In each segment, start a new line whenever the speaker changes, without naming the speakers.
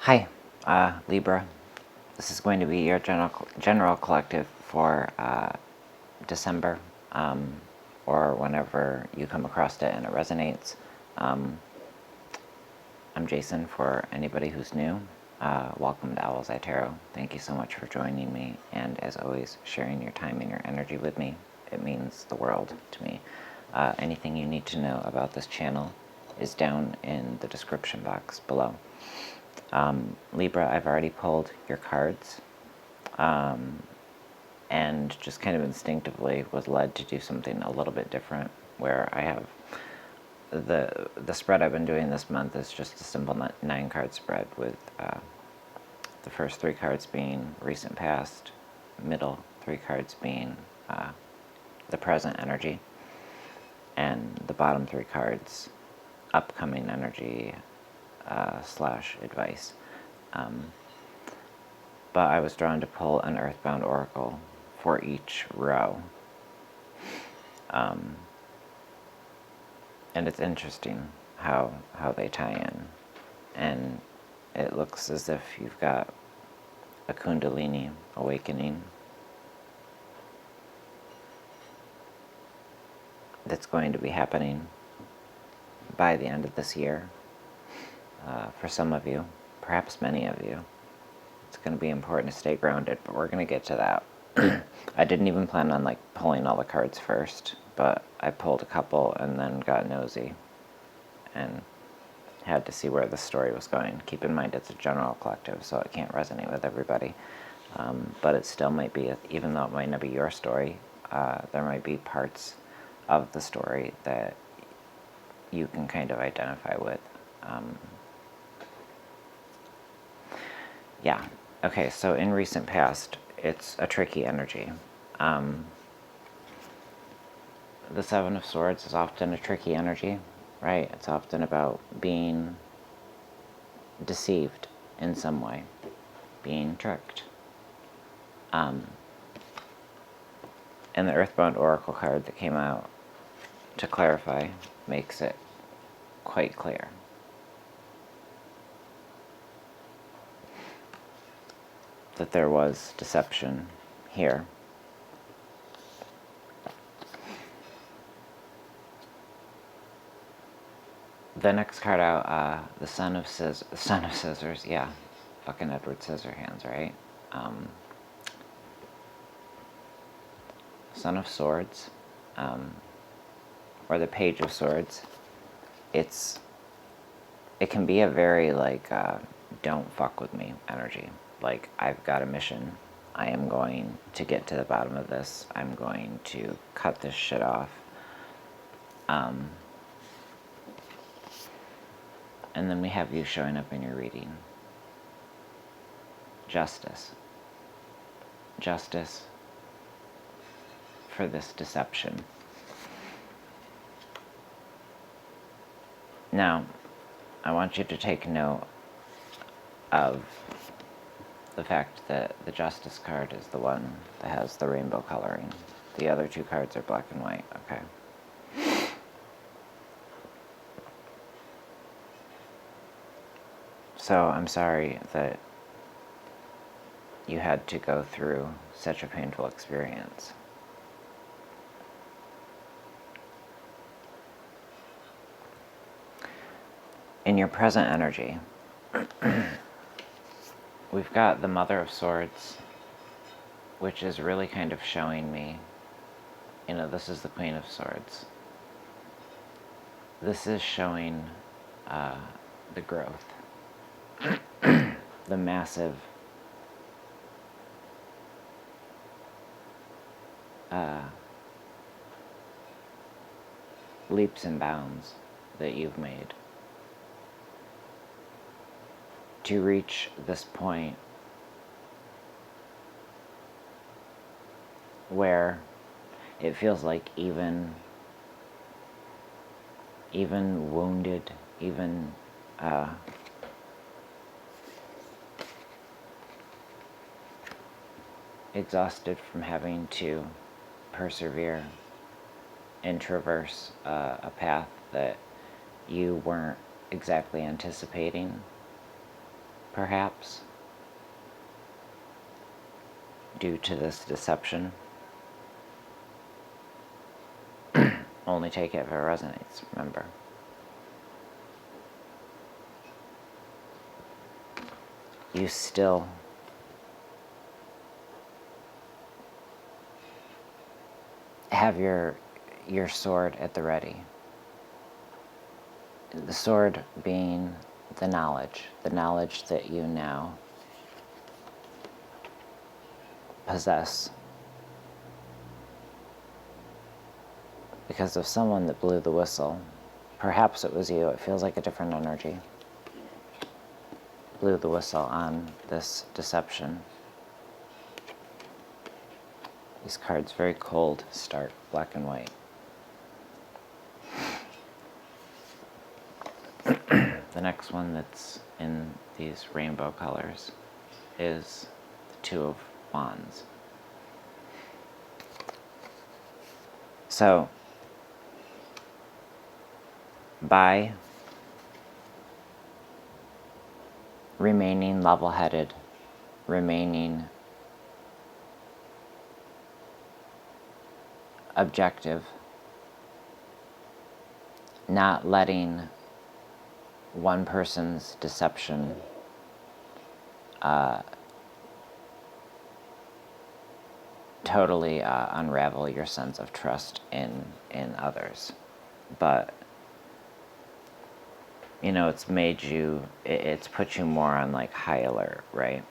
Hi, Libra. This is going to be your general collective for December, or whenever you come across it and it resonates. I'm Jason. For anybody who's new, welcome to Owlets Tarot. Thank you so much for joining me, and as always, sharing your time and your energy with me. It means the world to me. Anything you need to know about this channel is down in the description box below. Libra, I've already pulled your cards, and just kind of instinctively was led to do something a little bit different, where I have the spread I've been doing this month is just a simple 9-card spread with the first 3 cards being recent past, middle 3 cards being the present energy, and the bottom 3 cards upcoming energy slash advice. But I was drawn to pull an Earthbound Oracle for each row. And it's interesting how they tie in. And it looks as if you've got a Kundalini awakening that's going to be happening by the end of this year. For some of you, perhaps many of you, it's going to be important to stay grounded, but we're going to get to that. I didn't even plan on pulling all the cards first, but I pulled a couple and then got nosy and had to see where the story was going. Keep in mind it's a general collective, so it can't resonate with everybody. But it still might be, even though it might not be your story, there might be parts of the story that you can kind of identify with. Yeah. Okay, so in recent past, it's a tricky energy. The Seven of Swords is often a tricky energy, right? It's often about being deceived in some way, being tricked. And the Earthbound Oracle card that came out to clarify makes it quite clear. That there was deception here. The next card out, the Son of Scissors, yeah, fucking Edward Scissorhands, right? Son of Swords, or the Page of Swords. It can be a very don't fuck with me energy. Like, I've got a mission. I am going to get to the bottom of this. I'm going to cut this shit off. And then we have you showing up in your reading. Justice. Justice for this deception. Now, I want you to take note of the fact that the Justice card is the one that has the rainbow coloring. The other 2 cards are black and white, okay? So I'm sorry that you had to go through such a painful experience. In your present energy, we've got the Mother of Swords, which is really kind of showing me, this is the Queen of Swords. This is showing the growth, the massive leaps and bounds that you've made to reach this point where it feels like even wounded, even exhausted from having to persevere and traverse a path that you weren't exactly anticipating, perhaps, due to this deception. Only take it if it resonates, remember. You still have your sword at the ready. The sword being the knowledge that you now possess. Because of someone that blew the whistle, perhaps it was you, it feels like a different energy, blew the whistle on this deception. These cards very cold, stark, black and white. The next one that's in these rainbow colors is the Two of Wands. So, by remaining level-headed, remaining objective, not letting one person's deception totally unravel your sense of trust in others. But, you know, it's made you, it's put you more on like high alert, right?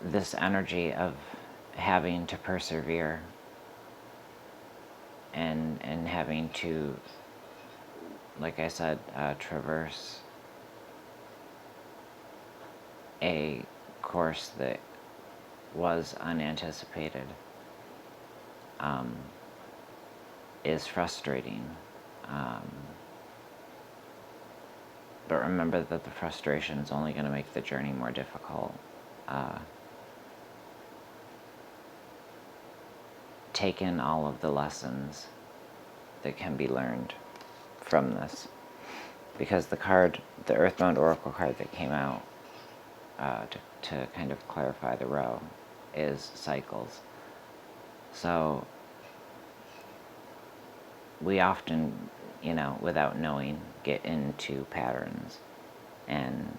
This energy of having to persevere and having to, like I said, traverse a course that was unanticipated is frustrating. But remember that the frustration is only going to make the journey more difficult. Take in all of the lessons that can be learned from this. Because the card, the Earthbound Oracle card that came out to kind of clarify the row is cycles. So we often, you know, without knowing, get into patterns. And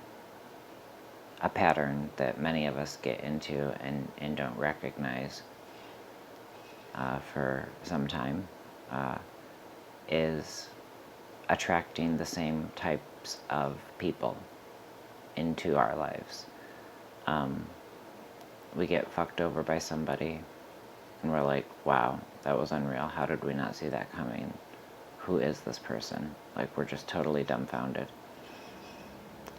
a pattern that many of us get into and don't recognize for some time is attracting the same types of people into our lives. We get fucked over by somebody and we're like, wow, that was unreal. How did we not see that coming? Who is this person? Like, we're just totally dumbfounded.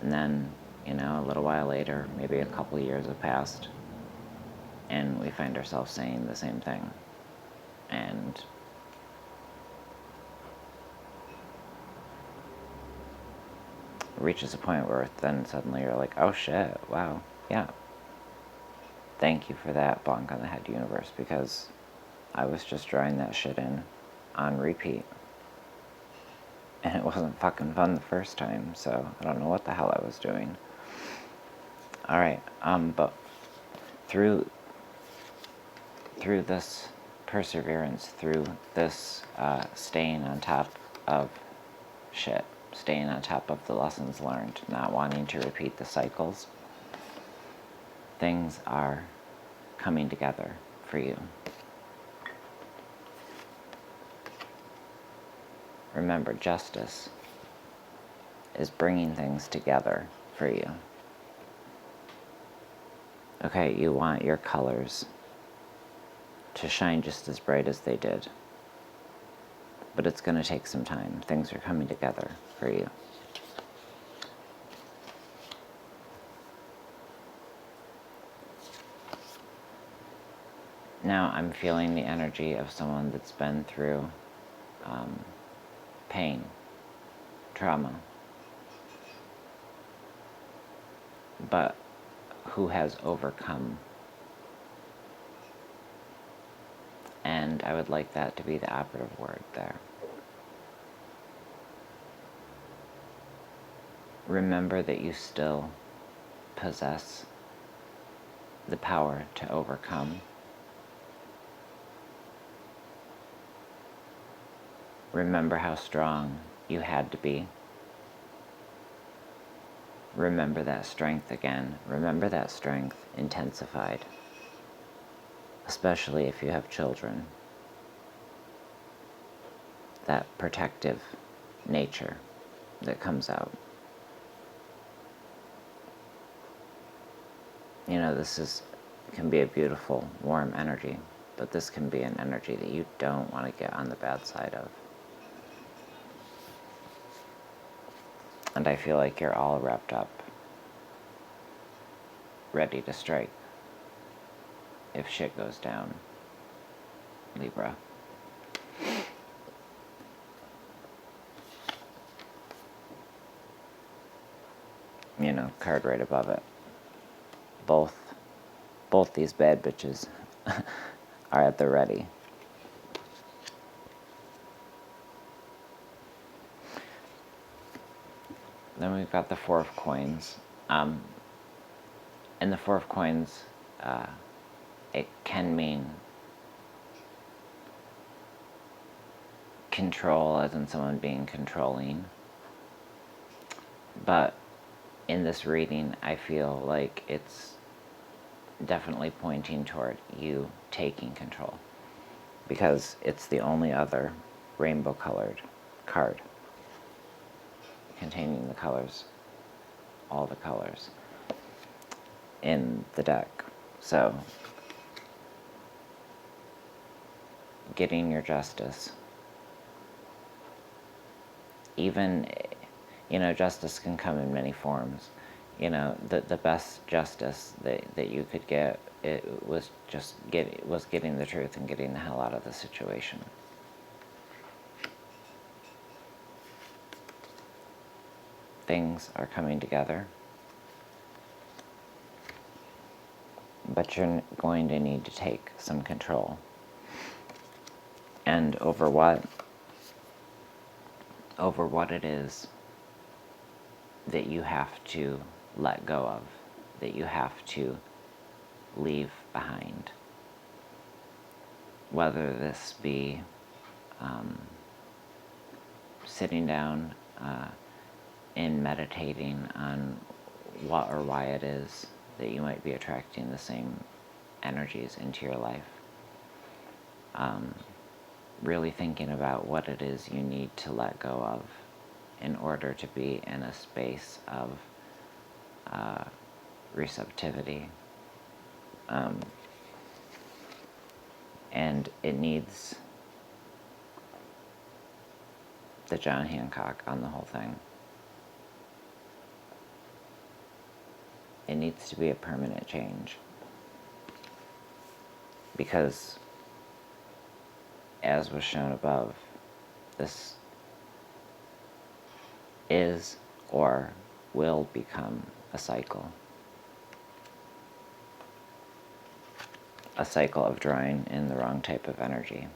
And then, you know, a little while later, maybe a couple years have passed, and we find ourselves saying the same thing. And it reaches a point where then suddenly you're like, oh shit, wow, yeah. Thank you for that bonk on the head, universe, because I was just drawing that shit in on repeat. And it wasn't fucking fun the first time, so I don't know what the hell I was doing. Alright, but through this perseverance, through this staying on top of shit, staying on top of the lessons learned, not wanting to repeat the cycles, things are coming together for you. Remember, justice is bringing things together for you. Okay, you want your colors to shine just as bright as they did. But it's going to take some time. Things are coming together for you. Now I'm feeling the energy of someone that's been through pain, trauma, but who has overcome. And I would like that to be the operative word there. remember that you still possess the power to overcome. Remember how strong you had to be. Remember that strength again. Remember that strength intensified, especially if you have children. That protective nature that comes out. You know, can be a beautiful, warm energy, but this can be an energy that you don't want to get on the bad side of. And I feel like you're all wrapped up, ready to strike if shit goes down, Libra. You know, card right above it. Both these bad bitches are at the ready. Then we've got the Four of Coins. And the Four of Coins, it can mean control, as in someone being controlling. But in this reading, I feel like it's definitely pointing toward you taking control, because it's the only other rainbow-colored card containing the colors, all the colors in the deck. So, getting your justice. Even, you know, justice can come in many forms. You know, the best justice that you could get, it was just getting the truth and getting the hell out of the situation. Things are coming together, but you're going to need to take some control. And over what? Over what it is that you have to let go of, that you have to leave behind. Whether this be sitting down and meditating on what or why it is that you might be attracting the same energies into your life. Really thinking about what it is you need to let go of in order to be in a space of receptivity. And it needs the John Hancock on the whole thing. It needs to be a permanent change. Because, as was shown above, this is or will become a cycle. A cycle of drawing in the wrong type of energy.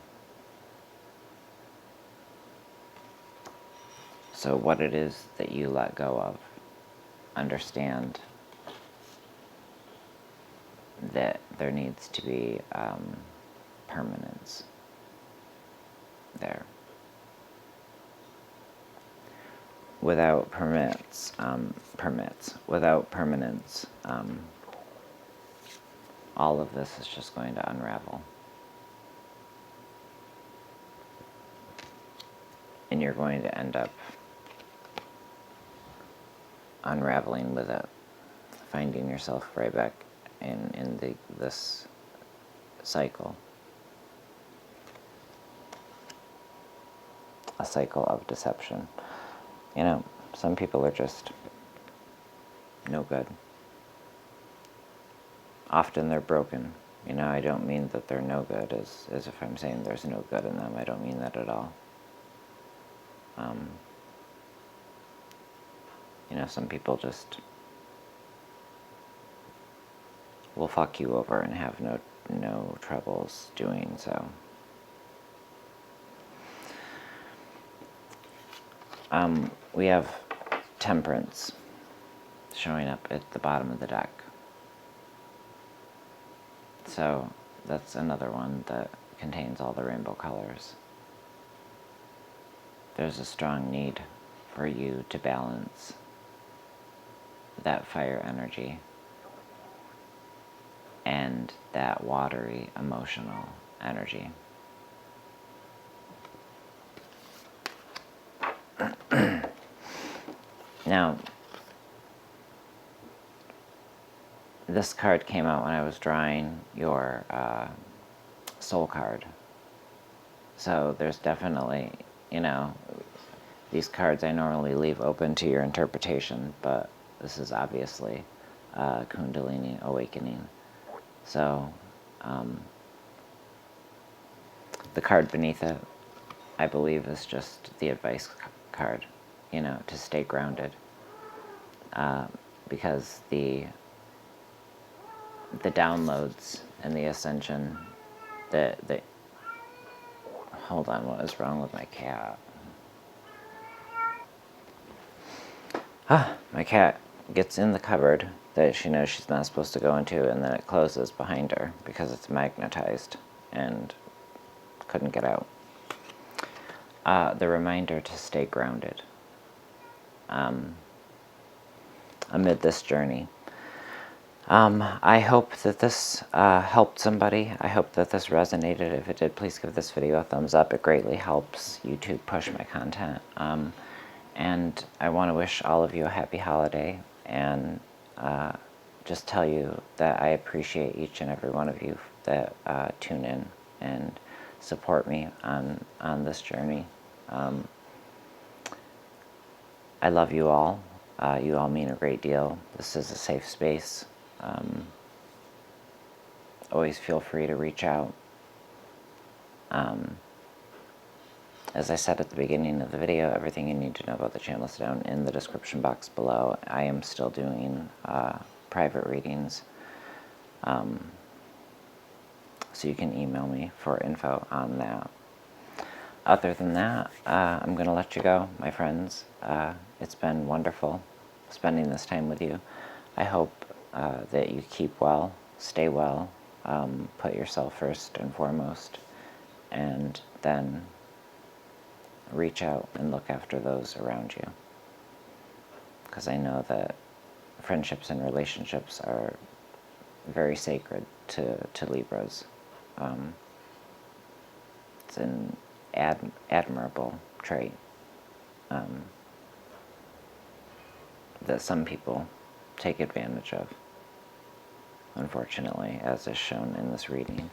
So what it is that you let go of, understand that there needs to be permanence there. Without without permanence, all of this is just going to unravel. And you're going to end up unraveling with it, finding yourself right back in this cycle. A cycle of deception. You know, some people are just no good. Often they're broken. You know, I don't mean that they're no good as if I'm saying there's no good in them. I don't mean that at all. You know, some people just will fuck you over and have no troubles doing so. We have Temperance. showing up at the bottom of the deck. So that's another one that contains all the rainbow colors. There's a strong need for you to balance that fire energy and that watery emotional energy. Now, this card came out when I was drawing your soul card. So there's definitely, you know, these cards I normally leave open to your interpretation, but this is obviously Kundalini awakening. So the card beneath it, I believe, is just the advice card, you know, to stay grounded. Because the downloads and the ascension, hold on, what is wrong with my cat? My cat gets in the cupboard that she knows she's not supposed to go into, and then it closes behind her because it's magnetized and couldn't get out. The reminder to stay grounded amid this journey. I hope that this helped somebody. I hope that this resonated. If it did, please give this video a thumbs up. It greatly helps YouTube push my content. And I want to wish all of you a happy holiday, and just tell you that I appreciate each and every one of you that tune in and support me on this journey. I love you all. You all mean a great deal. This is a safe space. Always feel free to reach out. As I said at the beginning of the video, everything you need to know about the channel is down in the description box below. I am still doing private readings, so you can email me for info on that. Other than that, I'm going to let you go, my friends. It's been wonderful spending this time with you. I hope that you keep well, stay well, put yourself first and foremost, and then reach out and look after those around you. Because I know that friendships and relationships are very sacred to Libras. It's an admirable trait that some people take advantage of, unfortunately, as is shown in this reading.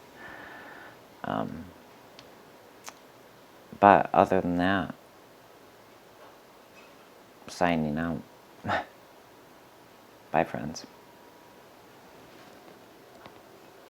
But other than that, signing out. Bye, friends.